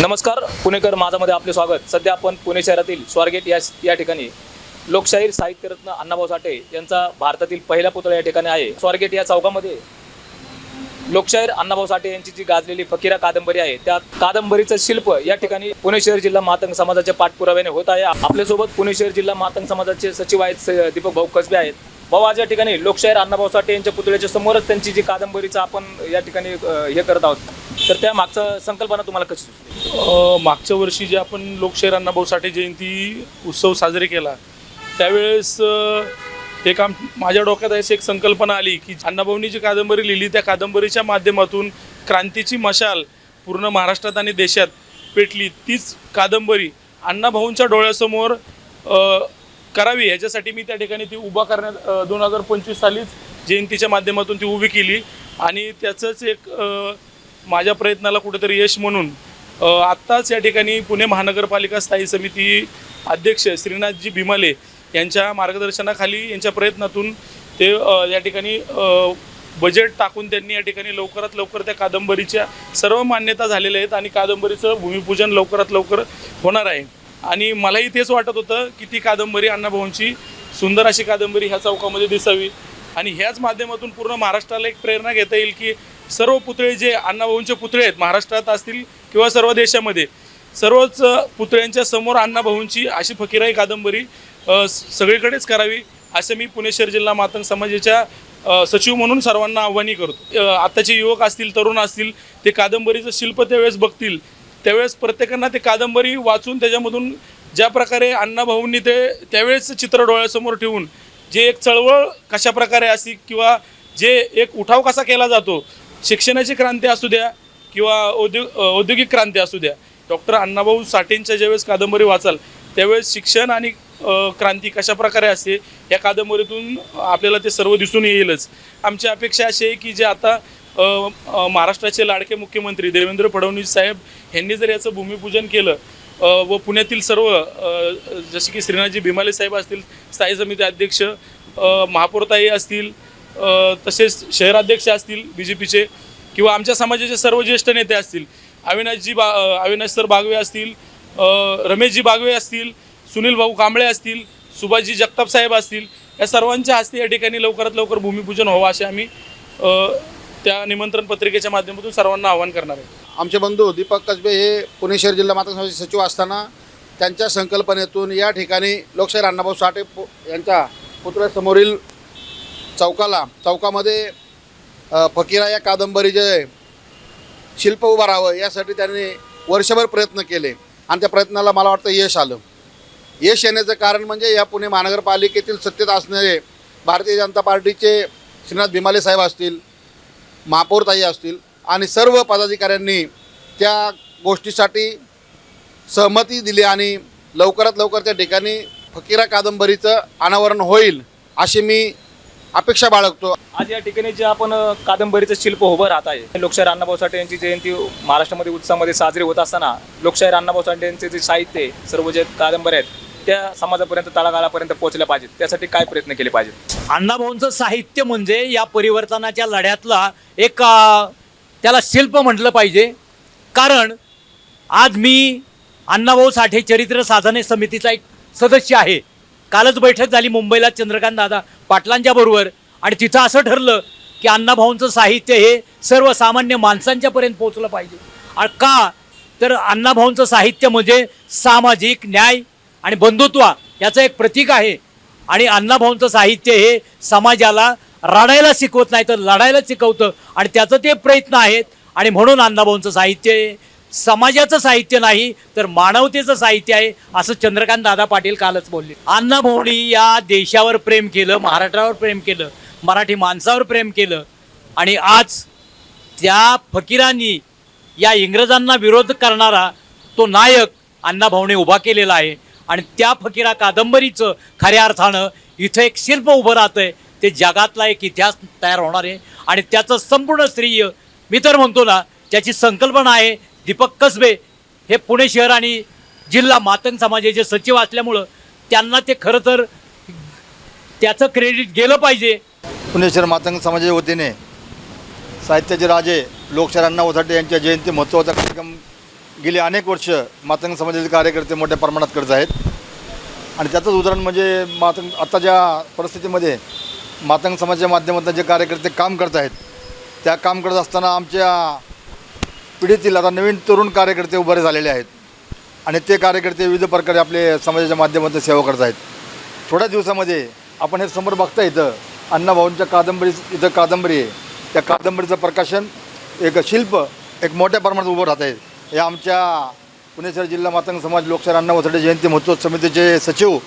नमस्कार पुणेकर माझामध्ये आपले स्वागत। सध्या आपण पुणे शहरातील स्वारगेट या ठिकाणी लोकशाहीर साहित्यरत्न अण्णाभाऊ साठे यांचा भारतातील पहिला पुतळा या ठिकाणी आहे। स्वारगेट या चौकामध्ये लोकशाहीर अण्णाभाऊ साठे यांची जी गाजलेली फकीरा कादंबरी आहे त्या कादंबरीचं शिल्प या ठिकाणी पुणे शहर जिल्हा मातंग समाजाच्या पाठपुराव्याने होत आहे। आपल्यासोबत पुणे शहर जिल्हा मातंग समाजाचे सचिव आहेत दीपक भाऊ कसबे आहेत। भाऊ, आज या ठिकाणी लोकशाहीर अण्णाभाऊ साठे यांच्या पुतळ्याच्या समोरच त्यांची जी कादंबरीचं आपण या ठिकाणी हे करत आहोत, तर त्या मागचा संकल्पना तुम्हाला कशी सुचली? मागच्या वर्षी जे आपण लोकशाहीर अण्णाभाऊ साठे जयंती उत्सव साजरे केला त्यावेळेस माझ्या डोक्यात अशी एक संकल्पना आली की अण्णाभाऊंनी जी कादंबरी लिहिली त्या कादंबरीच्या माध्यमातून क्रांतीची मशाल पूर्ण महाराष्ट्रात आणि देशात पेटली। तीच कादंबरी अण्णाभाऊंच्या डोळ्यासमोर करावी याच्यासाठी मी त्या ठिकाणी ती उभा करण्यात 2025 सालीच जयंतीच्या माध्यमातून ती उभी केली आणि त्याचंच एक माझ्या प्रयत्नाला कुठेतरी यश म्हणून आत्ताच या ठिकाणी पुणे महानगरपालिका स्थायी समिती अध्यक्ष श्रीनाथजी भीमाले यांच्या मार्गदर्शनाखाली यांच्या प्रयत्नातून ते या ठिकाणी बजेट टाकून त्यांनी या ठिकाणी लवकरात लवकर त्या कादंबरीच्या सर्व मान्यता झालेल्या आहेत आणि कादंबरीचं भूमिपूजन लवकरात लवकर होणार आहे। आणि मलाही तेच वाटत होतं की ती कादंबरी अण्णाभाऊंची सुंदर अशी कादंबरी ह्या चौकामध्ये दिसावी आणि ह्याच माध्यमातून पूर्ण महाराष्ट्राला एक प्रेरणा घेता येईल की सर्व पुतळे जे अण्णाभाऊंचे पुतळे आहेत महाराष्ट्रात असतील किंवा सर्व देशामध्ये सर्वच पुतळ्यांच्या समोर अण्णाभाऊंची अशी फकीराई कादंबरी सगळीकडेच करावी असे मी पुणे शहर जिल्हा मातंग समाजाच्या सचिव म्हणून सर्वांना आव्हान करतो। आताचे युवक असतील तरुण असतील ते कादंबरीचं शिल्प त्यावेळेस बघतील त्यावेळेस प्रत्येकांना ते कादंबरी वाचून त्याच्यामधून ज्या प्रकारे अण्णाभाऊंनी ते त्यावेळेस चित्र डोळ्यासमोर ठेवून जे एक चळवळ कशा प्रकारे असती किंवा जे एक उठाव कसा केला जातो, शिक्षणाची क्रांती असू द्या किंवा औद्योगिक क्रांती असू द्या, डॉक्टर अण्णाभाऊ साठेंच्या ज्यावेळेस कादंबरी वाचाल त्यावेळेस शिक्षण आणि क्रांती कशा प्रकारे असते या कादंबरीतून आपल्याला ते सर्व दिसून येईलच। आमची अपेक्षा अशी आहे की जे आता महाराष्ट्राचे लाडके मुख्यमंत्री देवेंद्र फडणवीस साहेब यांनी जर याचं भूमिपूजन केलं व पुण्यातील सर्व जसे की श्रीनाथजी भीमाले साहेब असतील स्थायी समिती अध्यक्ष, महापौरताई असतील, तसेच शहराध्यक्ष असतील BJPचे किंवा आमच्या समाजाचे सर्व ज्येष्ठ नेते असतील, अविनाश सर बागवे असतील, रमेशजी बागवे असतील, सुनील भाऊ कांबळे असतील, सुभाषजी जगताप साहेब असतील, या सर्वांच्या हस्ते या ठिकाणी लवकरात लवकर भूमिपूजन व्हावं असे आम्ही त्या निमंत्रण पत्रिकेच्या माध्यमातून सर्वांना आवाहन करणार आहे। आमचे बंधू दीपक कसबे हे पुणे शहर जिल्हा मातंग समाजाचे सचिव असताना त्यांच्या संकल्पनेतून या ठिकाणी लोकशाहीर अण्णाभाऊ साठे यांच्या पुतळ्यासमोरील चौकामध्ये फकीरा या कादंबरीचे शिल्प उभं राहावं यासाठी त्यांनी वर्षभर प्रयत्न केले आणि त्या प्रयत्नाला मला वाटतं यश आलं। यश येण्याचं कारण म्हणजे या पुणे महानगरपालिकेतील सत्तेत असणारे भारतीय जनता पार्टीचे श्रीनाथ भीमाले साहेब असतील, महापौरताई असतील आणि सर्व पदाधिकाऱ्यांनी त्या गोष्टीसाठी सहमती दिली आणि लवकरात लवकर त्या ठिकाणी फकीरा कादंबरीचं अनावरण होईल अशी मी अपेक्षा बाळगतो। आज या ठिकाणी जे आपण कादंबरीचं शिल्प उभं राहत आहे, लोकशाहीर अण्णाभाऊ साठे यांची जयंती महाराष्ट्रामध्ये उत्साहामध्ये साजरी होत असताना लोकशाहीर अण्णाभाऊ साठे यांचे जे साहित्य सर्व जे कादंबऱ्या आहेत त्या समाजापर्यंत तळागाळापर्यंत पोहोचल्या पाहिजेत, त्यासाठी काय प्रयत्न केले पाहिजेत? अण्णाभाऊंचं साहित्य म्हणजे या परिवर्तनाच्या लढ्यातला एक त्याला शिल्प म्हटलं पाहिजे। कारण आज मी अण्णाभाऊ साठे चरित्र साधने समितीचा एक सदस्य आहे। कालच बैठक झाली मुंबईला चंद्रकांत दादा पाटलांच्या बरोबर आणि तिथं असं ठरलं की अण्णाभाऊंचं साहित्य हे सर्वसामान्य माणसांच्यापर्यंत पोहोचलं पाहिजे। आणि का तर अण्णाभाऊंचं साहित्य म्हणजे सामाजिक न्याय आणि बंधुत्व याचं एक प्रतीक आहे आणि अण्णाभाऊंचं साहित्य हे समाजाला रडायला शिकवत नाही तर लढायला शिकवतं आणि त्याचं ते प्रयत्न आहेत आणि म्हणून अण्णाभाऊंचं साहित्य हे समाजाचं साहित्य नाही तर मानवतेचं साहित्य आहे असं चंद्रकांत दादा पाटील कालच बोलले। अण्णाभाऊंनी या देशावर प्रेम केलं, महाराष्ट्रावर प्रेम केलं, मराठी माणसावर प्रेम केलं आणि आज त्या फकीरांनी या इंग्रजांना विरोध करणारा तो नायक अण्णाभाऊने उभा केलेला आहे आणि त्या फकीरा कादंबरीचं खऱ्या अर्थानं इथं एक शिल्प उभं राहतं आहे। ते जगातला एक इतिहास तयार होणार आहे आणि त्याचं संपूर्ण श्रेय मी तर म्हणतो ना त्याची संकल्पना आहे दीपक कसबे हे पुणे शहर आणि जिल्हा मातंग समाजाचे सचिव असल्यामुळं त्यांना ते खरं तर त्याचं क्रेडिट गेलं पाहिजे। पुणे शहर मातंग समाजाच्या वतीने साहित्याचे राजे लोकशाहीर अण्णाभाऊ साठे यांच्या जयंती महोत्सवाचा कार्यक्रम गेली अनेक वर्ष मातंग समाजाचे कार्यकर्ते मोठ्या प्रमाणात करत आहेत आणि त्याचंच उदाहरण म्हणजे मातंग आता ज्या परिस्थितीमध्ये मातंग समाजाच्या माध्यमातून जे कार्यकर्ते काम करत आहेत त्या काम करत असताना आमच्या पिढीतील आता नवीन तरुण कार्यकर्ते उभारे झालेले आहेत आणि ते कार्यकर्ते विविध प्रकारे आपले समाजाच्या माध्यमातून सेवा करत आहेत. थोड्या दिवसामध्ये आपण हे समोर बघता इथं अण्णाभाऊंच्या इथं कादंबरी आहे. त्या कादंबरीचं प्रकाशन एक शिल्प एक मोठ्या प्रमाणात उभं राहत आहे. हे आमच्या पुणे शहर जिल्हा मातंग समाज लोकशाहीर अण्णाभाऊ साठे जयंती महोत्सव समितीचे सचिव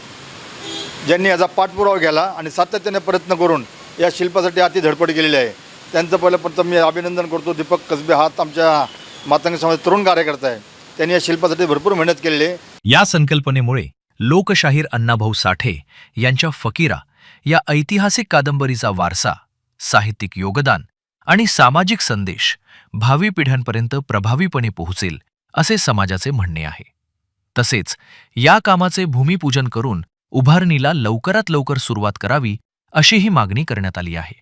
ज्यांनी याचा पाठपुरावा केला आणि सातत्याने प्रयत्न करून या शिल्पासाठी अति धडपड केलेली आहे. त्यांचं पहिलं प्रथम मी अभिनंदन करतो. दीपक कसबे हात आमच्या मातंग समाज तरुण कार्यकर्ता आहे. त्यांनी या शिल्पासाठी भरपूर मेहनत केलेली आहे. या संकल्पनेमुळे लोकशाहीर अण्णाभाऊ साठे यांच्या फकीरा या ऐतिहासिक कादंबरीचा वारसा, साहित्यिक योगदान आणि सामाजिक संदेश भावी पिढ्यांपर्यंत प्रभावीपणे पोहोचेल असे समाजाचे म्हणणे आहे. तसेच या कामाचे भूमिपूजन करून उभारणीला लवकरात लवकर सुरुवात करावी अशीही मागणी करण्यात आली आहे.